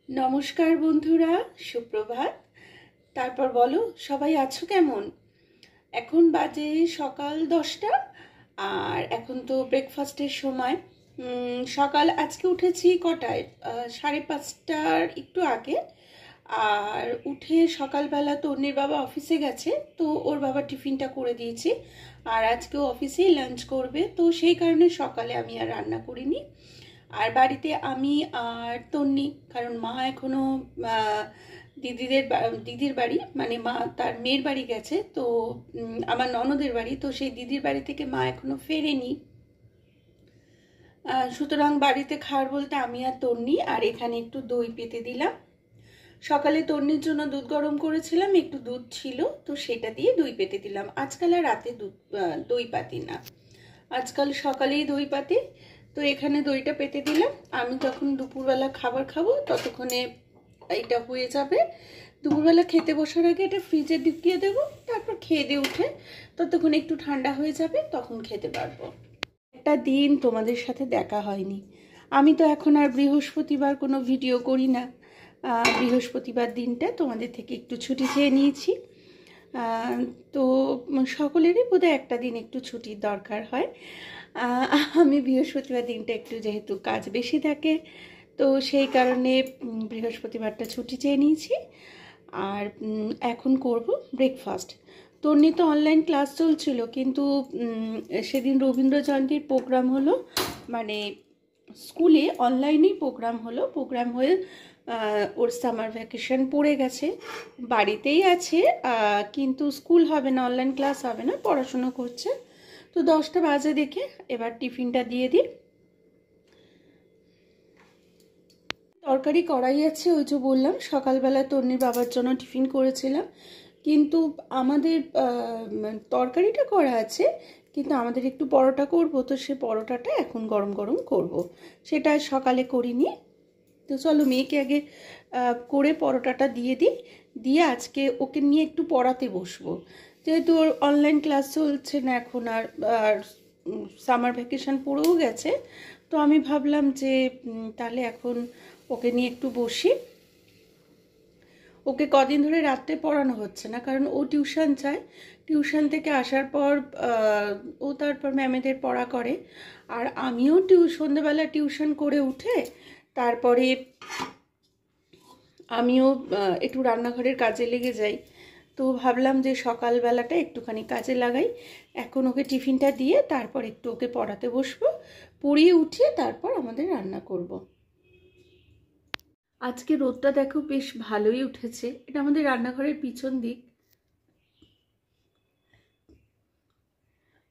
नमस्कार बंधुरा सुप्रभात। तारपर बोलो सबाई आछो केमन। एखन बाजे सकाल 10टा और एखन तो ब्रेकफास्टेर समय। सकाल आज के उठेছি कटाय 5:30টার একটু आगे और उठे सकाल बेला तन्निर बाबा अफिसे गेছে तो ओर बाबा टिफिनটা করে দিয়েছি और आज के अफिसेই लांच করবে तो সেই কারণে সকালে আমি আর রান্না করিনি। আর বাড়িতে আমি আর তন্নি, কারণ মা এখনো দিদির বাড়ি মানে মা তার মেয়ের বাড়ি গেছে, তো আমার ননদের বাড়ি, তো সেই দিদির বাড়ি থেকে মা এখনো ফেরেনি। সুতরাং বাড়িতে খাওয়ার বলতে আমি আর তন্নি, আর এখানে একটু দই পেতে দিলাম। সকালে তন্নির জন্য দুধ গরম করেছিলাম, একটু দুধ ছিল তো সেটা দিয়ে দই পেতে দিলাম। আজকাল আর রাতে দই পাতি না, আজকাল সকালেই দই পাতি। তো এখানে দইটা পেতে দিলাম। আমি যখন দুপুরবেলা খাবার খাবো ততক্ষণে এটা হয়ে যাবে। দুপুরবেলা খেতে বসার আগে এটা ফ্রিজে ঢুকিয়ে দেবো, তারপর খেয়ে দিয়ে উঠে ততক্ষণ একটু ঠান্ডা হয়ে যাবে, তখন খেতে পারবো। একটা দিন তোমাদের সাথে দেখা হয়নি। আমি তো এখন আর বৃহস্পতিবার কোনো ভিডিও করি না। বৃহস্পতিবার দিনটা তোমাদের থেকে একটু ছুটি চেয়ে নিয়েছি। তো সকলেরই বোধহয় একটা দিন একটু ছুটির দরকার হয়। আমি বৃহস্পতিবার দিনটা একটু যেহেতু কাজ বেশি থাকে তো সেই কারণে বৃহস্পতিবারটা ছুটি চেয়ে নিয়েছি। আর এখন করব ব্রেকফাস্ট। তন্নি তো অনলাইন ক্লাস চলছিল, কিন্তু সেদিন রবীন্দ্র জয়ন্তীর প্রোগ্রাম হলো, মানে স্কুলে অনলাইনেই প্রোগ্রাম হলো। প্রোগ্রাম হয়ে ওর সামার ভ্যাকেশন পড়ে গেছে, বাড়িতেই আছে, কিন্তু স্কুল হবে না, অনলাইন ক্লাস হবে না, পড়াশুনো করছে। তো 10টা বাজে দেখে এবার টিফিনটা দিয়ে দিই। তরকারি করাই আছে, ওই যে বললাম সকালবেলা তন্নির বাবার জন্য টিফিন করেছিলাম, কিন্তু আমাদের তরকারিটা করা আছে, কিন্তু আমাদের একটু পরোটা করব, তো সে পরোটাটা এখন গরম গরম করব, সেটা সকালে করিনি। তো চলো মেয়েকে আগে করে পরোটাটা দিয়ে দিই, দিয়ে আজকে ওকে নিয়ে একটু পড়াতে বসবো, যেহেতু ওর অনলাইন ক্লাস চলছে না এখন, আর সামার ভ্যাকেশন পড়েও গেছে। তো আমি ভাবলাম যে তাহলে এখন ওকে নিয়ে একটু বসি। ওকে কদিন ধরে রাত্রে পড়ানো হচ্ছে না, কারণ ও টিউশন চায়। টিউশন থেকে আসার পর ও তারপর ম্যামেদের পড়া করে, আর আমিও সন্ধ্যেবেলা টিউশন করে উঠে তারপরে আমিও একটু রান্নাঘরের কাজে লেগে যাই। তো ভাবলাম যে সকালবেলাটা একটুখানি কাজে লাগাই। এখন ওকে টিফিনটা দিয়ে তারপর একটু ওকে পড়াতে বসবো, পড়িয়ে উঠিয়ে তারপর আমাদের রান্না করব। আজকে রোদটা দেখো বেশ ভালোই উঠেছে। এটা আমাদের রান্নাঘরের পিছন দিক।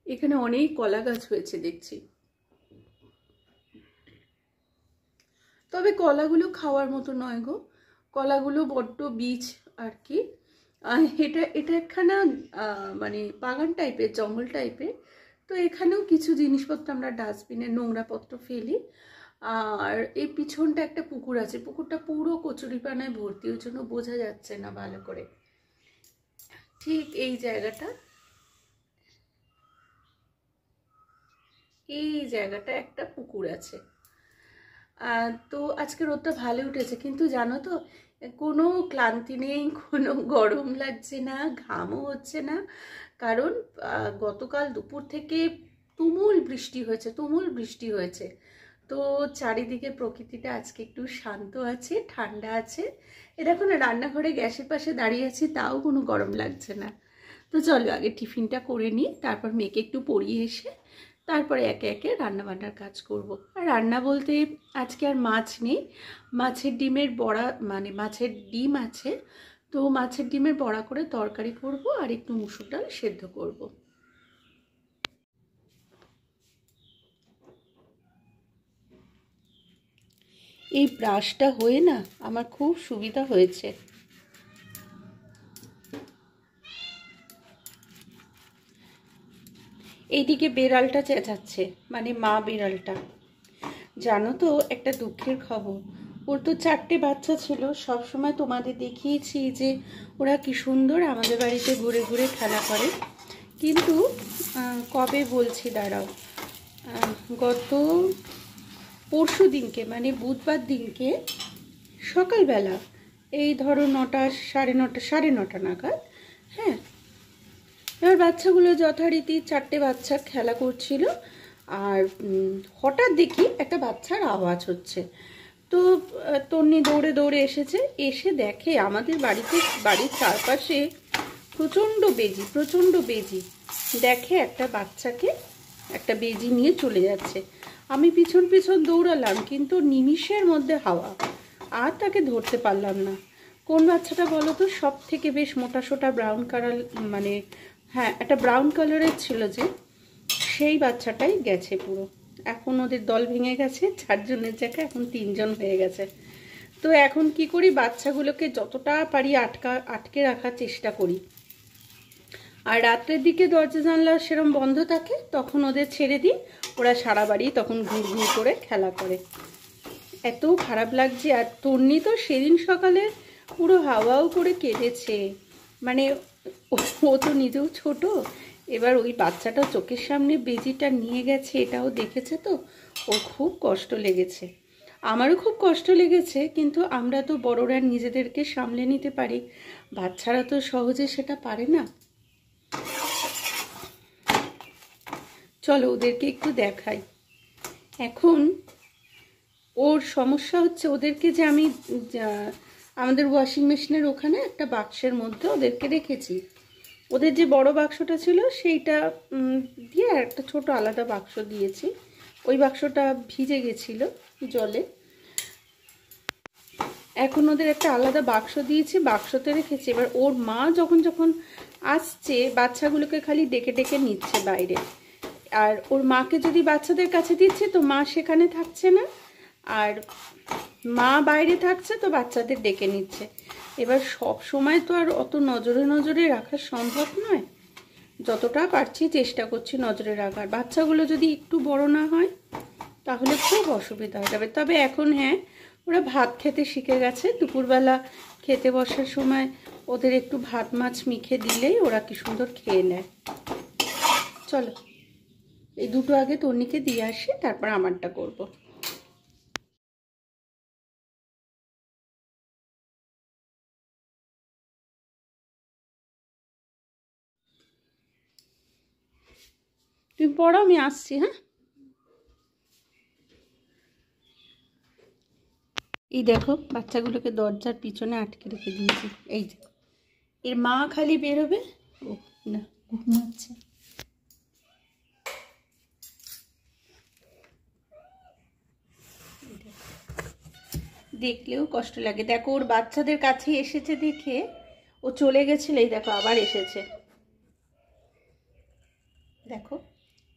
এখানে অনেক কলা গাছ হয়েছে দেখছি, তবে কলাগুলো খাওয়ার মতো নয় গো, কলাগুলো বড্ড বীজ আর কি। এটা একখানা মানে বাগান টাইপের, জঙ্গল টাইপের। তো এখানেও কিছু জিনিসপত্র আমরা ডাস্টবিনে নোংরাপত্র ফেলি। আর এই পিছনটা একটা পুকুর আছে, পুকুরটা পুরো কচুরিপানায় ভর্তি, ওই জন্য বোঝা যাচ্ছে না ভালো করে। ঠিক এই জায়গাটা একটা পুকুর আছে। তো আজকে রোদটা ভালো উঠেছে, কিন্তু জানো তো কোনো ক্লান্তি নেই, কোনো গরম লাগছে না, ঘামও হচ্ছে না, কারণ গতকাল দুপুর থেকে তুমুল বৃষ্টি হয়েছে। তো চারিদিকে প্রকৃতিটা আজকে একটু শান্ত আছে, ঠান্ডা আছে। এ দেখো না, রান্নাঘরে গ্যাসের পাশে দাঁড়িয়ে আছি, তাও কোনো গরম লাগছে না। তো চলো আগে টিফিনটা করে নিই, তারপর মেয়েকে একটু পড়িয়ে এসে তারপরে একে একে রান্নাবান্নার কাজ করব। আর রান্না বলতে আজকে আর মাছ নেই, মাছের ডিমের বড়া, মানে মাছের ডিম আছে, তো মাছের ডিমের বড়া করে তরকারি করব আর একটু মুসুর ডাল সেদ্ধ করব। এই ব্রাশটা হয়ে না আমার খুব সুবিধা হয়েছে। এইদিকে বেড়ালটা চেঁচাচ্ছে, মানে মা বেড়ালটা। জানো তো একটা দুঃখের খবর, ওর তো 4টে বাচ্চা ছিল, সব সময় তোমাদের দেখিয়েছি যে ওরা কি সুন্দর আমাদের বাড়িতে ঘুরে ঘুরে খেলা করে, কিন্তু কবে বলছি দাঁড়াও, গত পরশু দিনকে মানে বুধবার দিনকে সকালবেলা এই ধরো 9টা, সাড়ে নটা নাগাদ। হ্যাঁ, এবার বাচ্চাগুলো যথারীতি 4টে বাচ্চা খেলা করছিল, আর হঠাৎ দেখি একটা বাচ্চার আওয়াজ হচ্ছে। তো তন্নি দৌড়ে দৌড়ে এসেছে, এসে দেখে আমাদের বাড়ির চারপাশে প্রচণ্ড বেজি। দেখে একটা বাচ্চাকে একটা বেজি নিয়ে চলে যাচ্ছে। আমি পিছন দৌড়ালাম, কিন্তু নিমিষের মধ্যে হাওয়া, আর তাকে ধরতে পারলাম না। কোন বাচ্চাটা বলো তো? সব থেকে বেশ মোটাসোটা ব্রাউন কালার, মানে হ্যাঁ একটা ব্রাউন কালারের ছিল যে, সেই বাচ্চাটাই গেছে পুরো। এখন ওদের দল ভেঙে গেছে, 4 জনের জায়গায় এখন 3 জন হয়ে গেছে। তো এখন কি করি, বাচ্চাগুলোকে যতটা পারি আটকে রাখার চেষ্টা করি। আর রাত্রের দিকে দরজা জানলা সেরকম বন্ধ থাকে, তখন ওদের ছেড়ে দিই, ওরা সারা বাড়ি তখন ঘুর ঘুর করে খেলা করে। এত খারাপ লাগছে। আর তন্নি তো সেদিন সকালে পুরো হাওয়াও করে কেঁদেছে, মানে ও তো নিজেও ছোট, এবার ওই বাচ্চাটা চোখের সামনে বেজিটা নিয়ে গেছে, এটাও দেখেছে, তো ওর খুব কষ্ট লেগেছে, আমারও খুব কষ্ট লেগেছে। কিন্তু আমরা তো বড়রা নিজেদেরকে সামলে নিতে পারি, বাচ্চারা তো সহজে সেটা পারে না। চলো ওদেরকে একটু দেখাই। এখন ওর সমস্যা হচ্ছে, ওদেরকে যে আমি আমাদের ওয়াশিং মেশিনের ওখানে একটা বাক্সের মধ্যে ওদেরকে রেখেছি। ওদের যে বড় বাক্সটা ছিল সেইটা দিয়ে একটা ছোট আলাদা বাক্স দিয়েছি। ওই বাক্সটা ভিজে গেছিল জলে, এখন ওদের একটা আলাদা বাক্স দিয়েছি, বাক্সতে রেখেছি। এবার ওর মা যখন আসছে, বাচ্চাগুলোকে খালি ডেকে ডেকে নিচ্ছে বাইরে। আর ওর মাকে যদি বাচ্চাদের কাছে দিচ্ছে, তো মা সেখানে থাকছে না, আর মা বাইরে থাকছে, তো বাচ্চাদের ডেকে নিচ্ছে। এবার সব সময় তো আর অত নজরে রাখা সম্ভব নয়, যতটা পারছি চেষ্টা করছি নজরে রাখার। বাচ্চাগুলো যদি একটু বড় না হয় তাহলে খুব অসুবিধা হয়ে যাবে। তবে এখন হ্যাঁ, ওরা ভাত খেতে শিখে গেছে। দুপুরবেলা খেতে বসার সময় ওদের একটু ভাত মাছ মেখে দিলেই ওরা কি সুন্দর খেয়ে নেয়। চলো এই দুটো আগে তন্নিকে দিয়ে আসি, তারপর আমারটা করব। তুমি পড়ো, আমি আসছি। হ্যাঁ, এই দেখো বাচ্চাগুলোকে দরজার পিছনে আটকে রেখে দিয়েছি। এই যে এর মা খালি বেরোবে, ও না ঘুমাচ্ছে। দেখলেও কষ্ট লাগে। দেখো ওর বাচ্চাদের কাছে এসেছে দেখে ও চলে গেছিল, এই দেখো আবার এসেছে। দেখো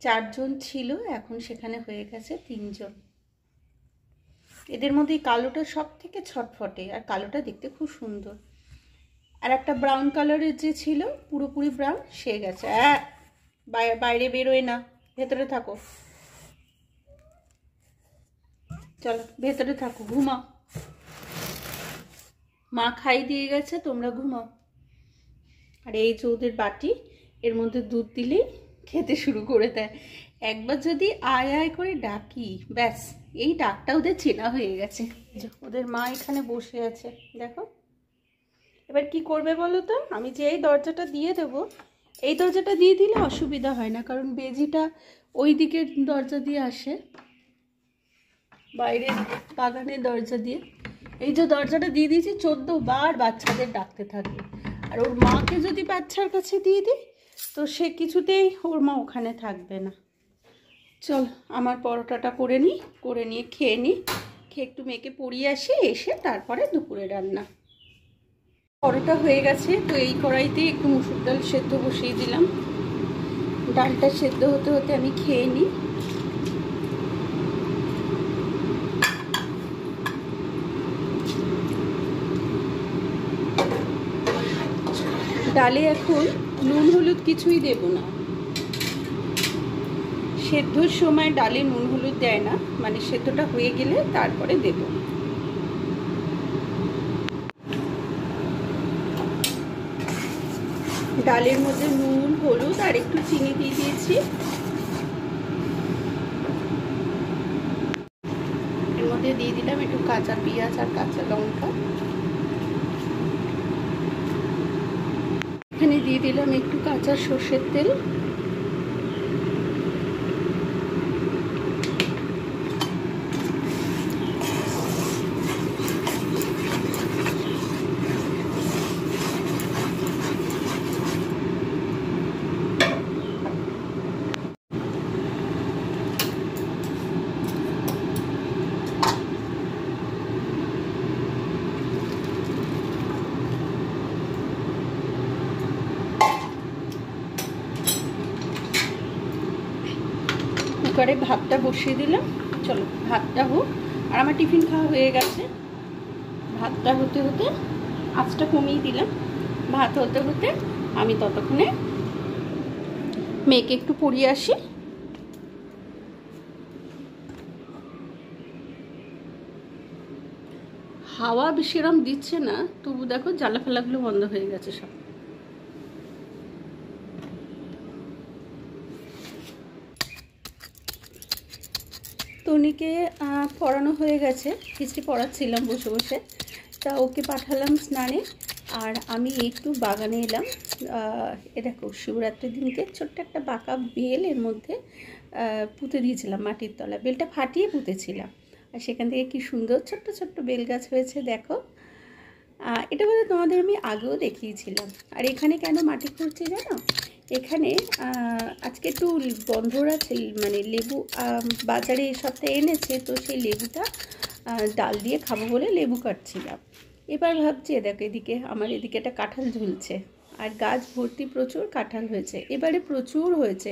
4 জন ছিল, এখন সেখানে হয়ে গেছে 3 জন। এদের মধ্যে কালোটা সব থেকে ছটফটে, আর কালোটা দেখতে খুব সুন্দর। আর একটা ব্রাউন কালারের যে ছিল পুরোপুরি ব্রাউন, সে গেছে। বাইরে বেরোয় না, ভেতরে থাকো। চলো ভেতরে থাকো, ঘুমাও। মা খাই দিয়ে গেছে, তোমরা ঘুমাও। আর এই যে ওদের বাটি, এর মধ্যে দুধ দিলেই খেতে শুরু করে দেয়। একবার যদি আয় আয় করে ডাকি, ব্যাস এই ডাকটা ওদের চেনা হয়ে গেছে। ওদের মা এখানে বসে আছে, দেখো। এবার কি করবে বলো তো? আমি যে এই দরজাটা দিয়ে দেবো, এই দরজাটা দিয়ে দিলে অসুবিধা হয় না, কারণ বেজিটা ওই দিকের দরজা দিয়ে আসে, বাইরের বাগানের দরজা দিয়ে। এই যে দরজাটা দিয়ে দিয়েছি, 14 বার বাচ্চাদের ডাকতে থাকবে। আর ওর মাকে যদি বাচ্চার কাছে দিয়ে দিই, তো সে কিছুতেই ওর মা ওখানে থাকবে না। চল আমার পরোটাটা করে নিয়ে খেয়ে নিই, খেয়ে একটু মেয়েকে পড়িয়ে আসি, এসে তারপরে দুপুরে রান্না। পরোটা হয়ে গেছে, তো এই কড়াইতে একটু মুসুর ডাল সেদ্ধ বসিয়ে দিলাম। ডালটা সেদ্ধ হতে হতে আমি খেয়ে নিই। ডালে এখন নুন হলুদ কিছুই দেব না, সেদ্ধর সময় ডালে নুন হলুদ দেয় না, মানে সেদ্ধটা হয়ে গেলে তারপরে দেব। ডালের মধ্যে নুন হলুদ আর একটু চিনি দিয়ে দিয়েছি। এর মধ্যে দিয়ে দিলাম একটু কাঁচা পেঁয়াজ আর কাঁচা লঙ্কা। এখানে দিয়ে দিলাম একটু কাঁচা সর্ষের তেল। কুকারে ভাতটা বসিয়ে দিলাম, চলো ভাতটা হোক। আর আমার টিফিন খাওয়া হয়ে গেছে। ভাতটা হতে হতে আঁচটা কমিয়ে দিলাম। ভাত হতে হতে আমি ততক্ষণে মেয়েকে একটু পড়িয়ে আসি। হাওয়া সেরম দিচ্ছে না, তবু দেখো জ্বালা ফেলাগুলো বন্ধ হয়ে গেছে সব। তনিকে পড়ানো হয়ে গেছে, হিস্ট্রি পড়াচ্ছিলাম বসে বসে, তা ওকে পাঠালাম স্নানে। আর আমি একটু বাগানে এলাম। এ দেখো শিবরাত্রির দিনকে ছোট্ট একটা বাঁকা বেল এর মধ্যে পুঁতে দিয়েছিলাম মাটির তলা, বেলটা ফাটিয়ে পুঁতেছিলাম। আর সেখান থেকে কি সুন্দর ছোট্ট ছোট্ট বেল গাছ হয়েছে দেখো। এটা বোধহয় তোমাদের আমি আগেও দেখিয়েছিলাম। আর এখানে কেন মাটি খুঁড়ছি জানো? এখানে আজকে একটু গন্ধরাজ মানে লেবু বাজারে এই সপ্তাহে এনেছে, তো সেই লেবুটা ডাল দিয়ে খাবো বলে লেবু কাটছিলাম। এবার ভাবছি দেখো এদিকে আমার এদিকে একটা কাঁঠাল ঝুলছে, আর গাছ ভর্তি প্রচুর কাঁঠাল হয়েছে। এবারে প্রচুর হয়েছে,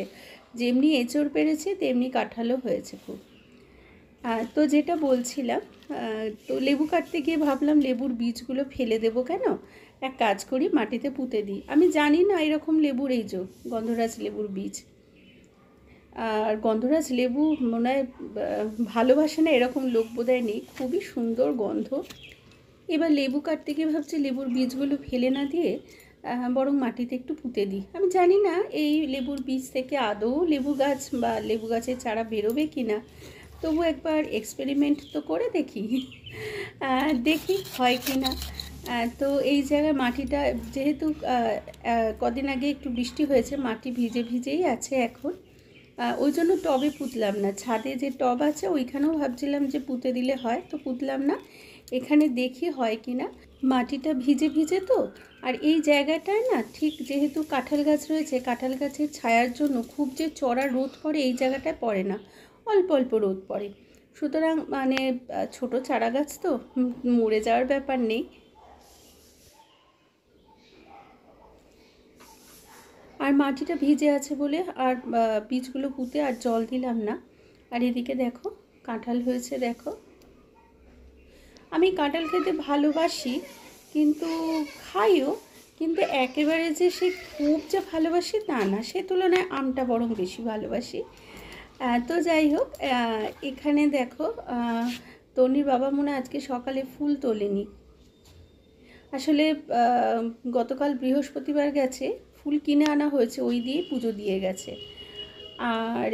যেমনি এঁচড় পেরেছে তেমনি কাঁঠালও হয়েছে খুব। তো যেটা বলছিলাম, তো লেবু কাটতে গিয়ে ভাবলাম লেবুর বীজগুলো ফেলে দেবো কেন, এক কাজ করি মাটিতে পুঁতে দিই। আমি জানি না এরকম লেবুর এই যে গন্ধরাজ লেবুর বীজ। আর গন্ধরাজ লেবু মনে হয় ভালোবাসে না এরকম লোক বোধহয় নেই, খুবই সুন্দর গন্ধ। এবার লেবু কাটতে গিয়ে ভাবছি লেবুর বীজগুলো ফেলে না দিয়ে বরং মাটিতে একটু পুঁতে দিই। আমি জানি না এই লেবুর বীজ থেকে আদৌ লেবু গাছ বা লেবু গাছের চারা বেরোবে কি না, তবু একবার এক্সপেরিমেন্ট তো করে দেখি, দেখি হয় কি না। তো এই জায়গায় মাটিটা যেহেতু কদিন আগে একটু বৃষ্টি হয়েছে, মাটি ভিজে ভিজেই আছে এখন, ওই জন্য টবে পুঁতলাম না। ছাদে যে টব আছে ওইখানেও ভাবছিলাম যে পুঁতে দিলে হয়, তো পুঁতলাম না। এখানে দেখি হয় কি না। মাটিটা ভিজে ভিজে তো, আর এই জায়গাটায় না ঠিক যেহেতু কাঁঠাল গাছ রয়েছে, কাঁঠাল গাছের ছায়ার জন্য খুব যে চড়া রোদ পড়ে এই জায়গাটায় পড়ে না, অল্প অল্প রোদ পড়ে। সুতরাং মানে ছোট চারা গাছ তো মরে যাওয়ার ব্যাপার নেই। আর মাটিটা ভিজে আছে বলে আর বীজগুলো পুঁতে আর জল দিলাম না। আর এদিকে দেখো কাঁঠাল হয়েছে দেখো। আমি কাঁঠাল খেতে ভালোবাসি, কিন্তু খাইও, কিন্তু একেবারে যে সে খুব যে ভালোবাসি তা না, সে তুলনায় আমটা বরং বেশি ভালোবাসি। তো যাই হোক, এখানে দেখো তনির বাবা মনে আজকে সকালে ফুল তোলেনি। আসলে গতকাল বৃহস্পতিবার গেছে, ফুল কিনে আনা হয়েছে, ওই দিয়ে পুজো দিয়ে গেছে। আর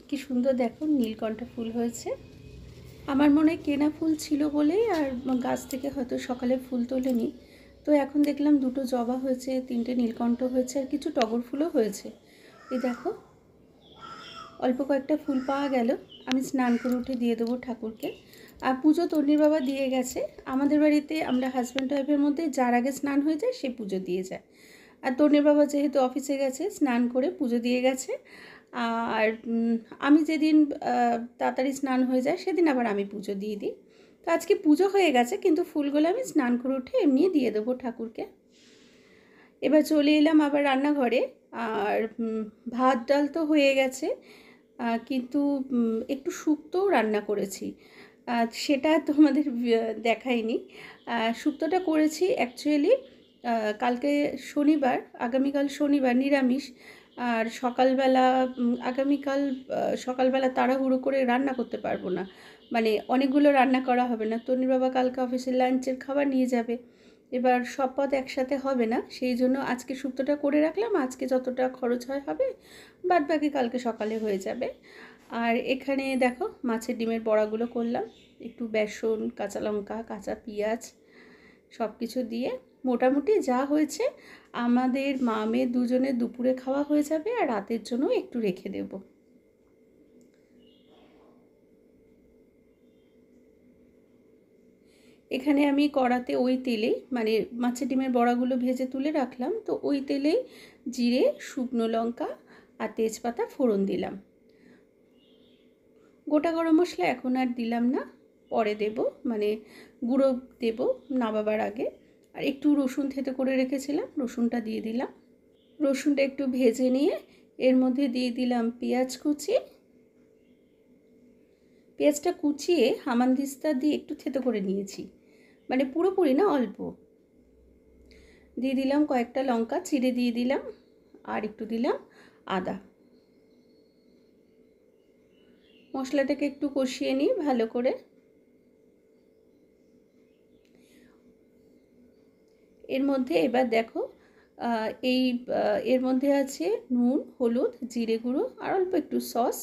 কি সুন্দর দেখো নীলকণ্ঠ ফুল হয়েছে। আমার মনে হয় কেনা ফুল ছিল বলেই আর গাছ থেকে হয়তো সকালে ফুল তোলেনি। তো এখন দেখলাম দুটো জবা হয়েছে, তিনটে নীলকণ্ঠ হয়েছে, আর কিছু টগর ফুলও হয়েছে। এই দেখো অল্প কয়েকটা ফুল পাওয়া গেল, আমি স্নান করে উঠে দিয়ে দেবো ঠাকুরকে। আর পুজো তন্নির বাবা দিয়ে গেছে। আমাদের বাড়িতে আমরা হাজব্যান্ড ওয়াইফের মধ্যে যার আগে স্নান হয়ে যায় সে পুজো দিয়ে যায়। আর তন্নির বাবা যেহেতু অফিসে গেছে স্নান করে পুজো দিয়ে গেছে। আর আমি যেদিন তাড়াতাড়ি স্নান হয়ে যায় সেদিন আবার আমি পুজো দিয়ে দিই। তো আজকে পুজো হয়ে গেছে, কিন্তু ফুলগুলো আমি স্নান করে উঠে এমনি দিয়ে দেবো ঠাকুরকে। এবার চলে এলাম আবার রান্নাঘরে। আর ভাত ডাল তো হয়ে গেছে, কিন্তু একটু শুক্তোও রান্না করেছি, সেটা তোমাদের দেখাইনি। শুক্তোটা করেছি অ্যাকচুয়ালি কালকে শনিবার, আগামীকাল শনিবার নিরামিষ। আর সকালবেলা আগামীকাল সকালবেলা তাড়াহুড়ো করে রান্না করতে পারবো না, মানে অনেকগুলো রান্না করা হবে না। তনির বাবা কালকে অফিসে লাঞ্চের খাবার নিয়ে যাবে, এবার সব পদ একসাথে হবে না, সেই জন্য আজকে শুক্তোটা করে রাখলাম। আজকে যতটা খরচ হয় হবে, বাদ বাকি কালকে সকালে হয়ে যাবে। আর এখানে দেখো মাছের ডিমের বড়াগুলো করলাম। একটু বেসন, কাঁচা লঙ্কা, কাঁচা পেঁয়াজ সব কিছু দিয়ে মোটামুটি যা হয়েছে আমাদের মা মেয়ে দুজনে দুপুরে খাওয়া হয়ে যাবে, আর রাতের জন্য একটু রেখে দেব। এখানে আমি কড়াতে ওই তেলেই মানে মাছের ডিমের বড়াগুলো ভেজে তুলে রাখলাম, তো ওই তেলেই জিরে, শুকনো লঙ্কা আর তেজপাতা ফোড়ন দিলাম। গোটা গরম মশলা এখন আর দিলাম না, পরে দেব, মানে গুঁড়ো দেব নামাবার আগে। আর একটু রসুন থেতো করে রেখেছিলাম, রসুনটা দিয়ে দিলাম। রসুনটা একটু ভেজে নিয়ে এর মধ্যে দিয়ে দিলাম পেঁয়াজ কুচি। পেঁয়াজটা কুচিয়ে হামানদিস্তা দিয়ে একটু থেতো করে নিয়েছি, মানে পুরোপুরি না, অল্প। দিয়ে দিলাম কয়েকটা লঙ্কা চিড়ে দিয়ে দিলাম, আর একটু দিলাম আদা। মশলাটাকে একটু কষিয়ে নিই ভালো করে। এর মধ্যে এবার দেখো এর মধ্যে আছে নুন, হলুদ, জিরে গুঁড়ো আর অল্প একটু সস,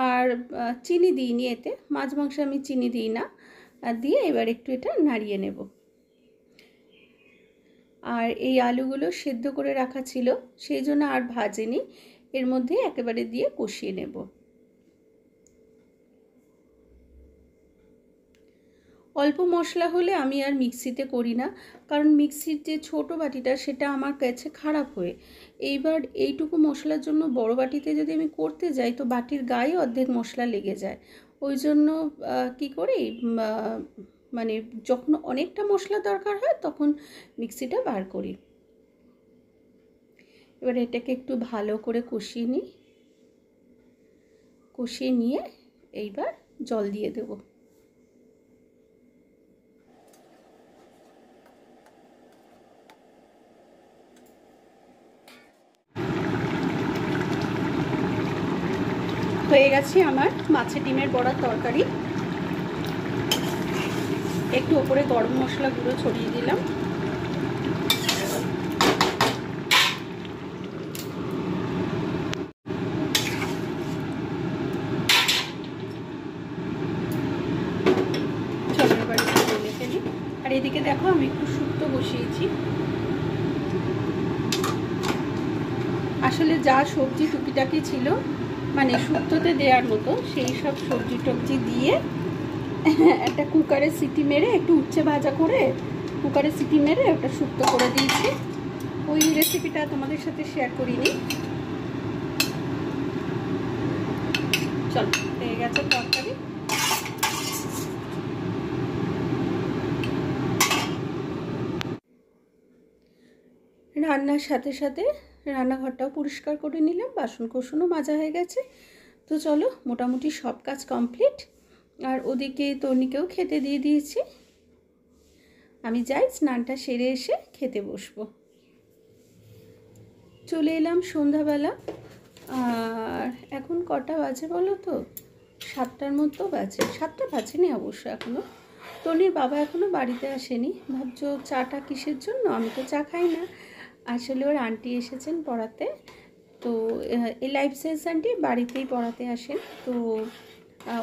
আর চিনি দিইনি এতে, মাছ মাংসে আমি চিনি দিই না। আর দিয়ে এবার একটু এটা নাড়িয়ে নেব। আর এই আলুগুলো সেদ্ধ করে রাখা ছিল, সেই জন্য আর ভাজেনি, এর মধ্যে একেবারে দিয়ে কষিয়ে নেব। অল্প মশলা হলে আমি আর মিক্সিতে করি না, কারণ মিক্সির যে ছোটো বাটিটা সেটা আমার কাছে খারাপ হয়ে, এইবার এইটুকু মশলার জন্য বড় বাটিতে যদি আমি করতে যাই তো বাটির গায়ে অর্ধেক মশলা লেগে যায়। ওই জন্য কী করি, মানে যখন অনেকটা মশলা দরকার হয় তখন মিক্সিটা বার করি। এবার এটাকে একটু ভালো করে কষিয়ে নিই, কষিয়ে নিয়ে এইবার জল দিয়ে দেবো। হয়ে গেছে আমার মাছের ডিমের বড়ার তরকারি। একটু ওপরে গরম মশলা গুঁড়ো ছড়িয়ে দিলাম। চলো এবার একটু ঢেলে ফেলি। আর এদিকে দেখো আমি একটু শুক্তো বসিয়েছি। আসলে যা সবজি টুকিটাকি ছিল মানে শুক্তোতে দেওয়ার মতো, সেই সব সবজি টবজি দিয়ে একটা কুকারে সিটি মেরে একটু উচ্ছে ভাজা করে কুকারে সিটি মেরে ওটা শুক্তো করে দিয়েছি। ওই রেসিপিটা তোমাদের সাথে শেয়ার করিনি। চলো, হয়ে গেছে তরকারি। রান্নার সাথে সাথে রান্নাঘরটাও পরিষ্কার করে নিলাম, বাসন কোসনও মাজা হয়ে গেছে। তো চলো, মোটামুটি সব কাজ কমপ্লিট। আর ওদিকে তর্নিকেও খেতে দিয়ে দিয়েছি। আমি যাই স্নানটা সেরে এসে খেতে বসবো। চলে এলাম সন্ধ্যাবেলা। আর এখন কটা বাজে বলো তো? 7টার মতো বাজে। 7টা বাজেনি অবশ্য এখনও। তর্নির বাবা এখনও বাড়িতে আসেনি। ভাবছো চাটা কিসের জন্য? আমি তো চা খাই না। আসলে ওর আন্টি এসেছেন পড়াতে, তো এই লাইফ সায়েন্স আন্টি বাড়িতেই পড়াতে আসেন, তো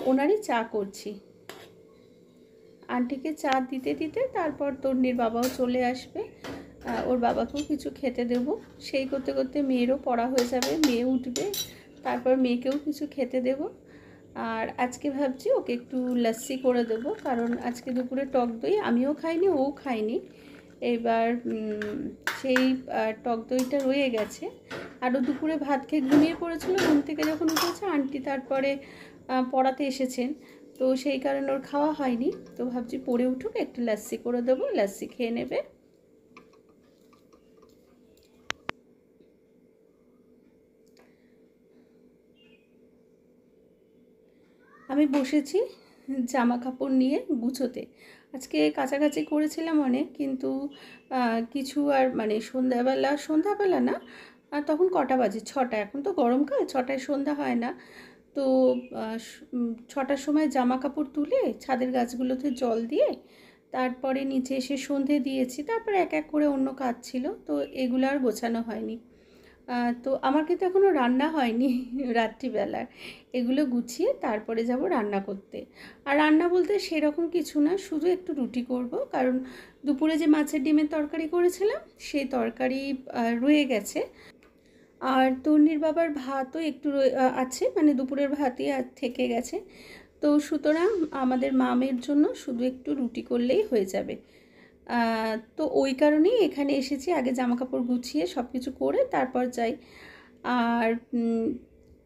ওনারই চা করছি। আন্টিকে চা দিতে দিতে তারপর তর্নির বাবাও চলে আসবে, ওর বাবাকেও কিছু খেতে দেব। সেই করতে করতে মেয়েরও পড়া হয়ে যাবে, মেয়ে উঠবে, তারপর মেয়েকেও কিছু খেতে দেব। আর আজকে ভাবছি ওকে একটু লস্যি করে দেব, কারণ আজকে দুপুরে টক দই আমিও খাইনি, ও খায়নি। এবার সেই টক দইটা রয়ে গেছে। আরও দুপুরে ভাত খেয়ে ঘুমিয়ে পড়েছিল, ঘুম থেকে যখন উঠেছে আন্টি তারপরে পড়াতে এসেছেন, তো সেই কারণে ওর খাওয়া হয়নি। তো ভাবছি পড়ে উঠুক, একটু লস্যি করে দেবো, লস্যি খেয়ে নেবে। আমি বসেছি জামা কাপড় নিয়ে গুছোতে। আজকে কাছাকাছি করেছিলাম অনেক, কিন্তু কিছু আর মানে সন্ধ্যাবেলা না, আর তখন কটা বাজে? 6টা। এখন তো গরমকাল, 6টায় সন্ধ্যা হয় না। তো 6টার সময় জামা কাপড় তুলে ছাদের গাছগুলোতে জল দিয়ে তারপরে নিচে এসে সন্ধে দিয়েছি। তারপরে এক এক করে অন্য কাজ ছিল, তো এগুলো আর গোছানো হয়নি। তো আমার কিন্তু এখনও রান্না হয়নি রাত্রিবেলার। এগুলো গুছিয়ে তারপরে যাব রান্না করতে। আর রান্না বলতে সেরকম কিছু না, শুধু একটু রুটি করব, কারণ দুপুরে যে মাছের ডিমের তরকারি করেছিলাম সেই তরকারি রয়ে গেছে। আর তন্নির বাবার ভাতও একটু আছে, মানে দুপুরের ভাতই থেকে গেছে। তো সুতরাং আমাদের মামের জন্য শুধু একটু রুটি করলেই হয়ে যাবে। তো ওই কারণেই এখানে এসেছি, আগে জামাকাপড় গুছিয়ে সব কিছু করে তারপর যাই। আর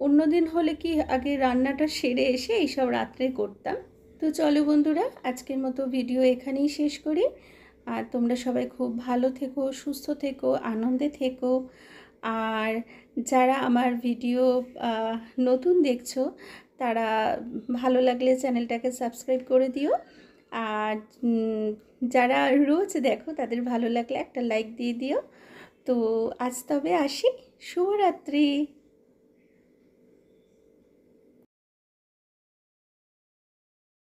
অন্য দিন হলে কি আগে রান্নাটা সেরে এসে এইসব রাত্রে করতাম। তো চলো বন্ধুরা, আজকের মতো ভিডিও এখানেই শেষ করি। আর তোমরা সবাই খুব ভালো থেকো, সুস্থ থেকো, আনন্দে থেকো। আর যারা আমার ভিডিও নতুন দেখছো তারা ভালো লাগলে চ্যানেলটাকে সাবস্ক্রাইব করে দিও। আর যারা রোজ দেখো তাদের ভালো লাগলে একটা লাইক দিয়ে দিও। তো আজ তবে আসি, শুভরাত্রি।